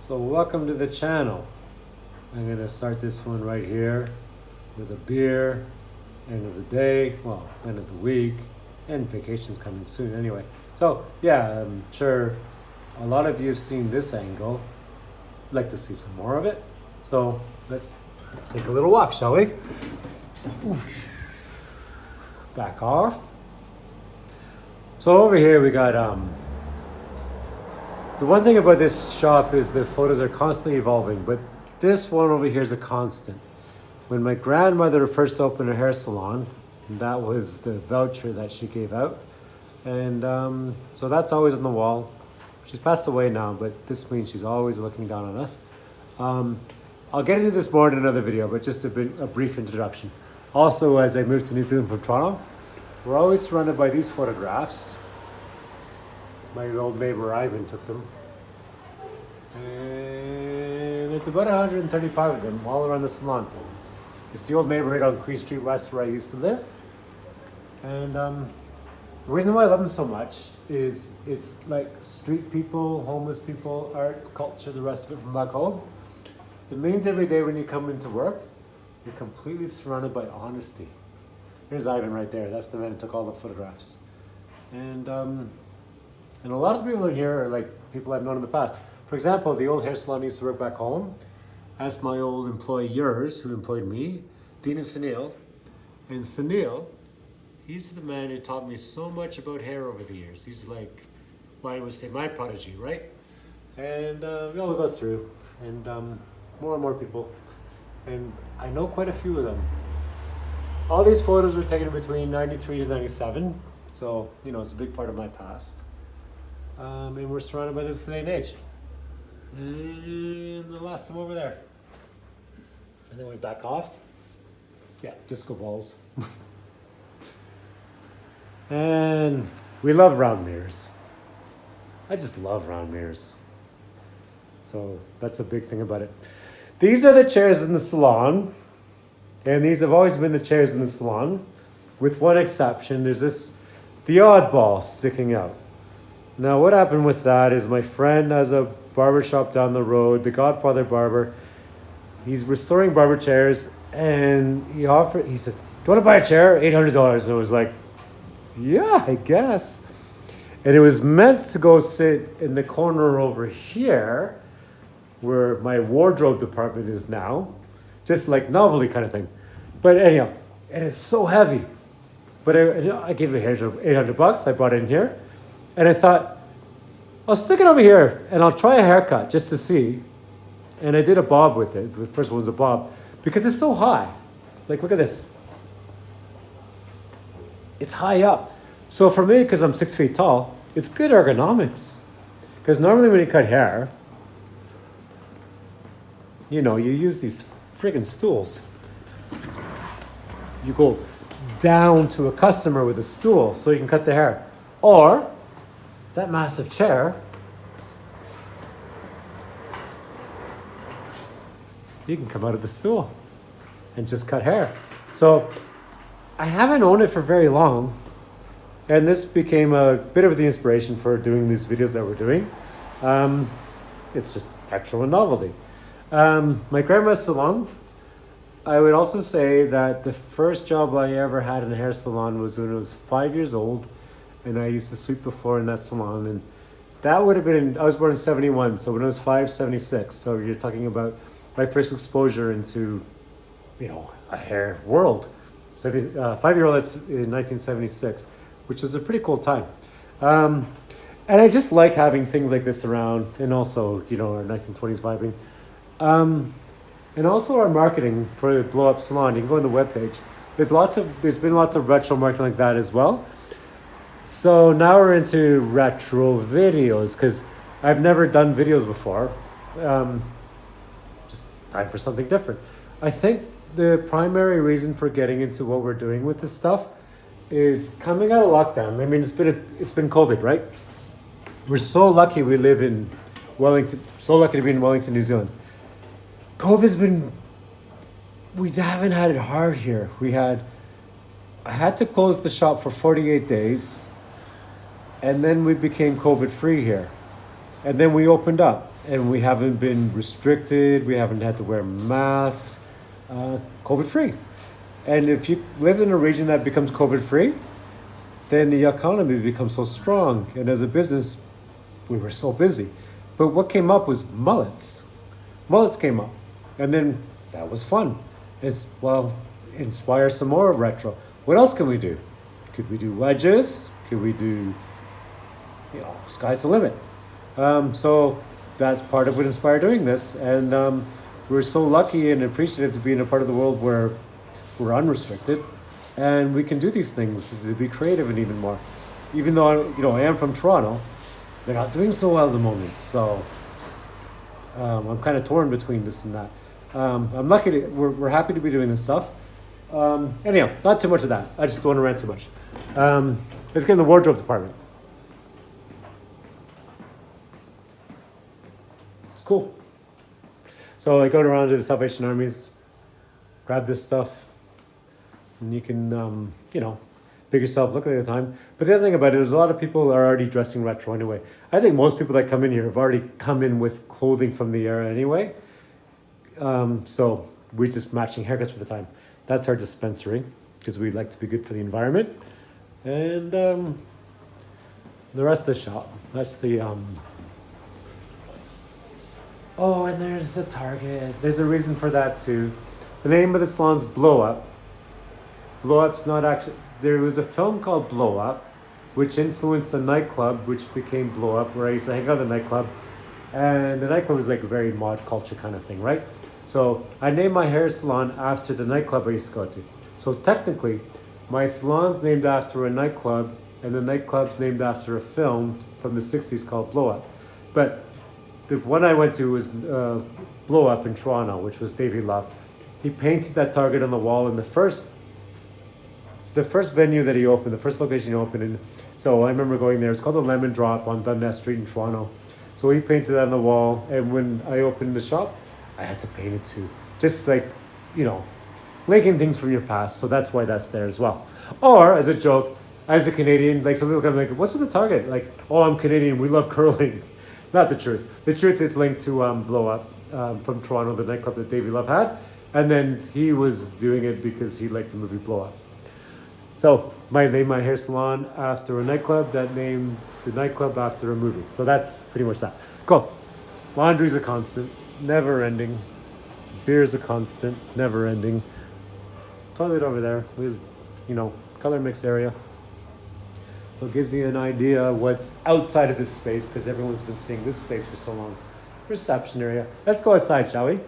So welcome to the channel. I'm gonna start this one right here with a beer, end of the day, well, end of the week, and vacation's coming soon anyway. So yeah, I'm sure a lot of you have seen this angle. I'd like to see some more of it. So let's take a little walk, shall we? Oof. Back off. So over here we got the one thing about this shop is the photos are constantly evolving, but this one over here is a constant. When my grandmother first opened a hair salon, that was the voucher that she gave out. And so that's always on the wall. She's passed away now, but this means she's always looking down on us. I'll get into this more in another video, but just a brief introduction. Also, as I moved to New Zealand from Toronto, we're always surrounded by these photographs. My old neighbor Ivan took them. And it's about 135 of them all around the salon. It's the old neighborhood on Queen Street West where I used to live. And the reason why I love them so much is it's like street people, homeless people, arts, culture, the rest of it from back home. It means every day when you come into work, you're completely surrounded by honesty. Here's Ivan right there. That's the man who took all the photographs. And a lot of the people in here are like people I've known in the past. For example, the old hair salon I used to work back home. That's my old employers who employed me, Dean and Sunil. And Sunil, he's the man who taught me so much about hair over the years. He's like, well, I would say my prodigy, right? And we all go through, and more and more people. And I know quite a few of them. All these photos were taken between 93 to 97. So, you know, it's a big part of my past. And we're surrounded by this day and age. And the last one over there. And then we back off. Yeah, disco balls. And we love round mirrors. I just love round mirrors. So that's a big thing about it. These are the chairs in the salon. And these have always been the chairs in the salon. With one exception, there's the oddball sticking out. Now what happened with that is my friend has a barber shop down the road, the Godfather Barber. He's restoring barber chairs, and he said, do you want to buy a chair? $800. And I was like, yeah, I guess. And it was meant to go sit in the corner over here where my wardrobe department is now. Just like novelty kind of thing. But anyhow, and it's so heavy. But I gave it $800. I brought it in here. And I thought, I'll stick it over here and I'll try a haircut just to see. And I did a bob with it. The first one was a bob because it's so high. Like, look at this. It's high up. So for me, because I'm 6 feet tall, it's good ergonomics. Because normally when you cut hair, you know, you use these friggin' stools. You go down to a customer with a stool so you can cut the hair. Or that massive chair, you can come out of the stool and just cut hair. So I haven't owned it for very long, and this became a bit of the inspiration for doing these videos that we're doing. It's just petrol and novelty. My grandma's salon, I would also say that the first job I ever had in a hair salon was when I was 5 years old. And I used to sweep the floor in that salon. And that would have been, I was born in 71. So when I was 5, 76. So you're talking about my first exposure into, you know, a hair world. 5-year-old, that's in 1976, which was a pretty cool time. And I just like having things like this around. And also, you know, our 1920s vibing. And also our marketing for the Blow Up Salon. You can go on the webpage. There's been lots of retro marketing like that as well. So now we're into retro videos because I've never done videos before. Just time for something different. I think the primary reason for getting into what we're doing with this stuff is coming out of lockdown. I mean, it's been COVID, right? We're so lucky we live in Wellington. So lucky to be in Wellington, New Zealand. We haven't had it hard here. I had to close the shop for 48 days. And then we became COVID free here. And then we opened up. and we haven't been restricted. We haven't had to wear masks, COVID free. And if you live in a region that becomes COVID free, then the economy becomes so strong. And as a business, we were so busy. But what came up was mullets. Mullets came up. And then that was fun. It's, well, inspire some more retro. What else can we do? Could we do wedges? Could we do, sky's the limit. So that's part of what inspired doing this. And we're so lucky and appreciative to be in a part of the world where we're unrestricted and we can do these things, to be creative and even more. Even though I am from Toronto, they're not doing so well at the moment. So I'm kind of torn between this and that. I'm lucky we're happy to be doing this stuff. Anyhow, not too much of that. I just don't want to rant too much. Let's get in the wardrobe department. It's cool. So I go around to the Salvation Armies, grab this stuff, and you can, pick yourself, look at it at the time. But the other thing about it is a lot of people are already dressing retro anyway. I think most people that come in here have already come in with clothing from the era anyway. So we're just matching haircuts for the time. That's our dispensary, because we like to be good for the environment. And the rest of the shop, that's the... Oh, and there's the Target. There's a reason for that too. The name of the salon's Blow Up. Blow Up's not actually... There was a film called Blow Up, which influenced a nightclub, which became Blow Up, where I used to hang out at the nightclub. And the nightclub was like a very mod culture kind of thing, right? So I named my hair salon after the nightclub I used to go to. So technically, my salon's named after a nightclub, and the nightclub's named after a film from the 60s called Blow Up. But the one I went to was Blow Up in Toronto, which was Davy Love. He painted that target on the wall in the first venue that he opened, the first location he opened in. So I remember going there. It's called the Lemon Drop on Dundas Street in Toronto. So he painted that on the wall, and when I opened the shop, I had to paint it too. Just like, linking things from your past. So that's why that's there as well. Or as a joke, as a Canadian, like some people come like, what's with the Target? Like, oh, I'm Canadian, we love curling. Not the truth. The truth is linked to Blow Up from Toronto, the nightclub that Davy Love had. And then he was doing it because he liked the movie Blow Up. So I named my hair salon after a nightclub that named the nightclub after a movie. So that's pretty much that. Cool. Laundry's a constant, never ending. Beer's a constant, never ending. Toilet over there with, color mix area. So it gives you an idea what's outside of this space, because everyone's been seeing this space for so long. Reception area. Let's go outside, shall we?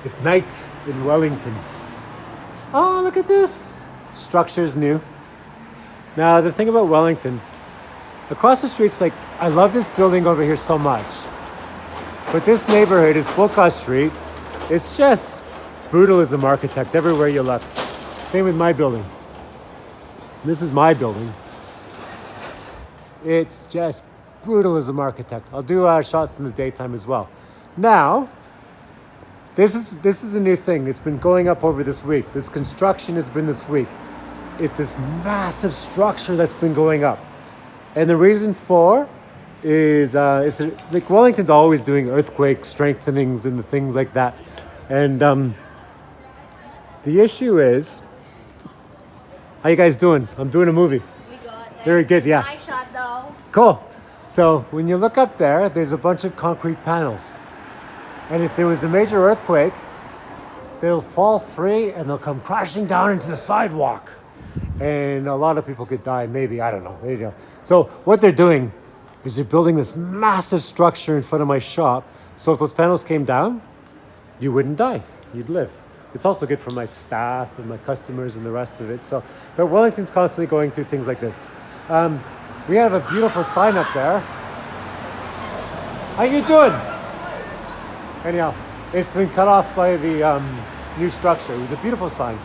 It's night in Wellington. Oh, look at this. Structure's new. Now, the thing about Wellington, across the street's like, I love this building over here so much. But this neighborhood is Bulka Street. It's just brutalism architect everywhere you look. Same with my building. This is my building. It's just brutalism architect. I'll do shots in the daytime as well. Now, this is a new thing. It's been going up over this week. This construction has been this week. It's this massive structure that's been going up. And the reason for is like Wellington's always doing earthquake strengthenings and the things like that. And the issue is, how you guys doing? I'm doing a movie. We got that. Very good, yeah. Nice shot though. Cool. So when you look up there, there's a bunch of concrete panels. And if there was a major earthquake, they'll fall free and they'll come crashing down into the sidewalk. And a lot of people could die, maybe, I don't know. There you go. So what they're doing is they're building this massive structure in front of my shop. So if those panels came down, you wouldn't die, you'd live. It's also good for my staff and my customers and the rest of it. So, but Wellington's constantly going through things like this. We have a beautiful sign up there. How you doing? Anyhow, it's been cut off by the new structure. It was a beautiful sign.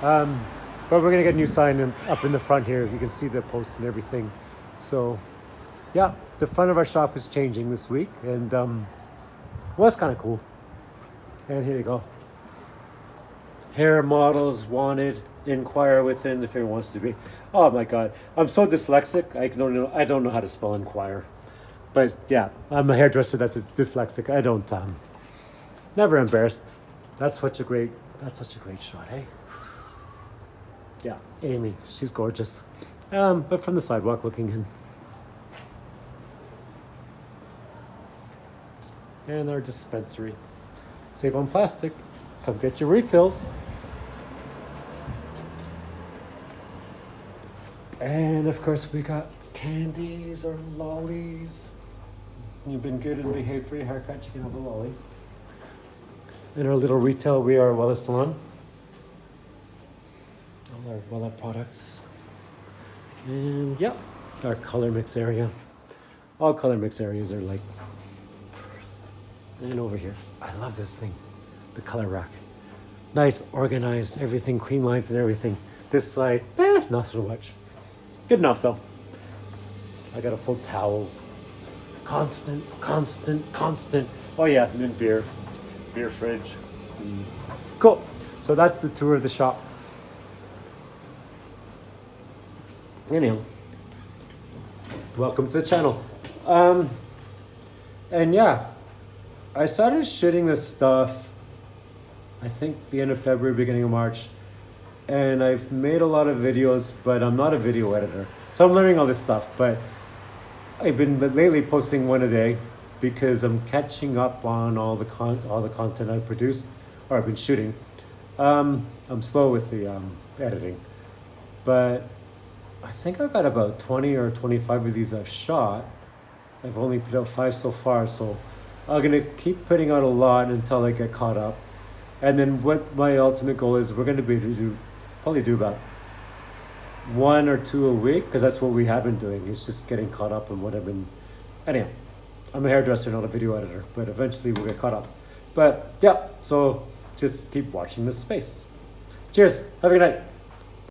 But we're gonna get a new sign up in the front here. You can see the posts and everything. So, yeah, the front of our shop is changing this week, and well, it's kind of cool. And here you go. Hair models wanted. Inquire within if anyone wants to be. Oh my God, I'm so dyslexic. I don't know how to spell inquire. But yeah, I'm a hairdresser that's dyslexic. I don't, never embarrassed. That's such a great shot, hey? Yeah, Amy, she's gorgeous. But from the sidewalk looking in. And our dispensary. Save on plastic. Come get your refills. And of course we got candies or lollies. You've been good and behaved for your haircut, you can have a lolly. In our little retail, we are Wella Salon. All our Wella products. And yeah, our color mix area. All color mix areas are like. And over here, I love this thing, the color rack. Nice, organized, everything, clean lines and everything. This side, not so much. Good enough though. I got a full towels. Constant. Oh yeah, and then beer fridge. Cool. So that's the tour of the shop. Anyhow, welcome to the channel. And yeah, I started shooting this stuff, I think the end of February, beginning of March. And I've made a lot of videos, but I'm not a video editor. So I'm learning all this stuff, but I've been lately posting one a day because I'm catching up on all the content I produced or I've been shooting. I'm slow with the editing, but I think I've got about 20 or 25 of these I've shot. I've only put out 5 so far, so I'm gonna keep putting out a lot until I get caught up. And then what my ultimate goal is, we're gonna be able to probably do about 1 or 2 a week, because that's what we have been doing. It's just getting caught up on what I've been. Anyhow, I'm a hairdresser, not a video editor, but eventually we'll get caught up. But yeah, so just keep watching this space. Cheers. Have a good night.